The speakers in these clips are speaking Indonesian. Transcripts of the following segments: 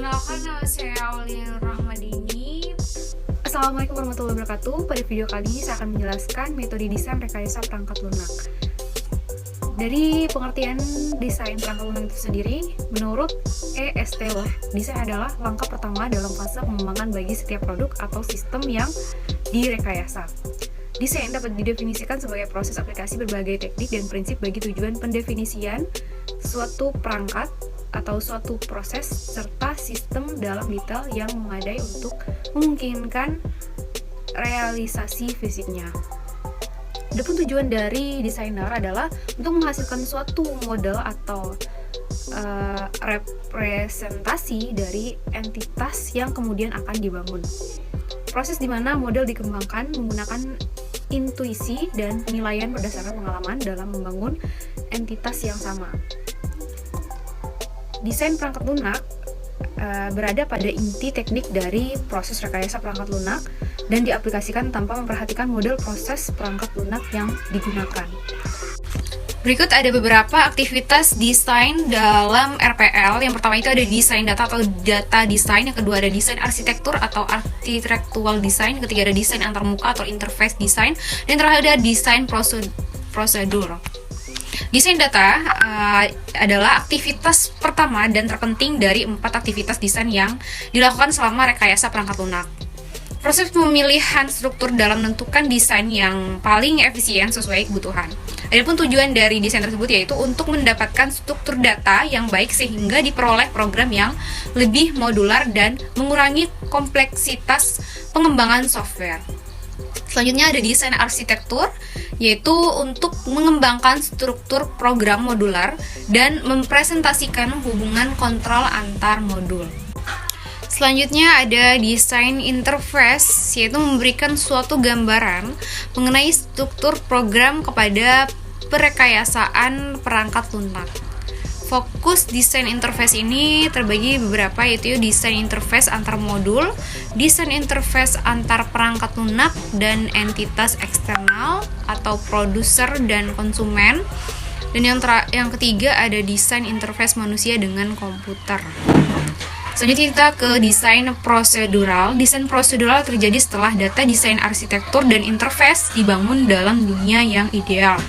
Perkenalkan, nama saya Aulia Rahmadini. Assalamualaikum warahmatullahi wabarakatuh. Pada video kali ini saya akan menjelaskan metode desain rekayasa perangkat lunak. Dari pengertian desain perangkat lunak itu sendiri, menurut EST Taylor, desain adalah langkah pertama dalam fase pengembangan bagi setiap produk atau sistem yang direkayasa. Desain dapat didefinisikan sebagai proses aplikasi berbagai teknik dan prinsip bagi tujuan pendefinisian suatu perangkat atau suatu proses serta sistem dalam detail yang memadai untuk memungkinkan realisasi fisiknya. Adapun tujuan dari desainer adalah untuk menghasilkan suatu model atau representasi dari entitas yang kemudian akan dibangun. Proses di mana model dikembangkan menggunakan intuisi dan penilaian berdasarkan pengalaman dalam membangun entitas yang sama. Desain perangkat lunak berada pada inti teknik dari proses rekayasa perangkat lunak dan diaplikasikan tanpa memperhatikan model proses perangkat lunak yang digunakan. Berikut ada beberapa aktivitas desain dalam RPL. Yang pertama itu ada desain data atau data design, yang kedua ada desain arsitektur atau architectural design, yang ketiga ada desain antarmuka atau interface design, dan terakhir ada desain prosedur. Desain data adalah aktivitas pertama dan terpenting dari 4 aktivitas desain yang dilakukan selama rekayasa perangkat lunak. Proses pemilihan struktur dalam menentukan desain yang paling efisien sesuai kebutuhan. Adapun tujuan dari desain tersebut yaitu untuk mendapatkan struktur data yang baik sehingga diperoleh program yang lebih modular dan mengurangi kompleksitas pengembangan software. Selanjutnya ada desain arsitektur, yaitu untuk mengembangkan struktur program modular dan mempresentasikan hubungan kontrol antar modul. Selanjutnya ada desain interface, yaitu memberikan suatu gambaran mengenai struktur program kepada perekayasaan perangkat lunak. Fokus desain interface ini terbagi beberapa, yaitu desain interface antar modul, desain interface antar perangkat lunak dan entitas eksternal atau produser dan konsumen, dan yang ketiga ada desain interface manusia dengan komputer. Selanjutnya kita ke desain prosedural. Desain prosedural terjadi setelah data desain arsitektur dan interface dibangun dalam dunia yang ideal.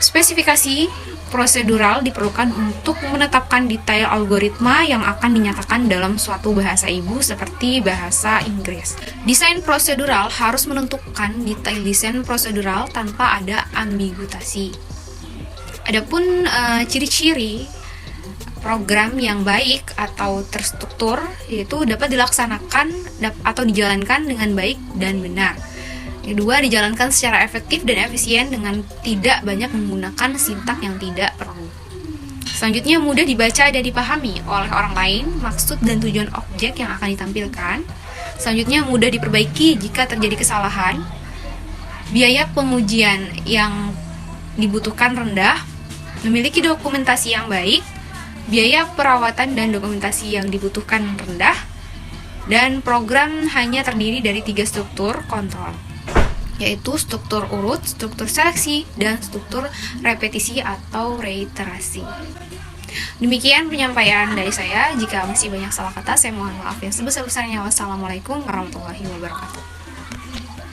Spesifikasi prosedural diperlukan untuk menetapkan detail algoritma yang akan dinyatakan dalam suatu bahasa ibu seperti bahasa Inggris. Desain prosedural harus menentukan detail desain prosedural tanpa ada ambiguitasi. Adapun ciri-ciri program yang baik atau terstruktur yaitu dapat dilaksanakan atau dijalankan dengan baik dan benar. Kedua, dijalankan secara efektif dan efisien dengan tidak banyak menggunakan sintak yang tidak perlu. Selanjutnya, mudah dibaca dan dipahami oleh orang lain maksud dan tujuan objek yang akan ditampilkan. Selanjutnya, mudah diperbaiki jika terjadi kesalahan. Biaya pengujian yang dibutuhkan rendah. Memiliki dokumentasi yang baik. Biaya perawatan dan dokumentasi yang dibutuhkan rendah. Dan program hanya terdiri dari 3 struktur kontrol, yaitu struktur urut, struktur seleksi, dan struktur repetisi atau reiterasi. Demikian penyampaian dari saya. Jika masih banyak salah kata, saya mohon maaf yang sebesar-besarnya. Wassalamualaikum warahmatullahi wabarakatuh.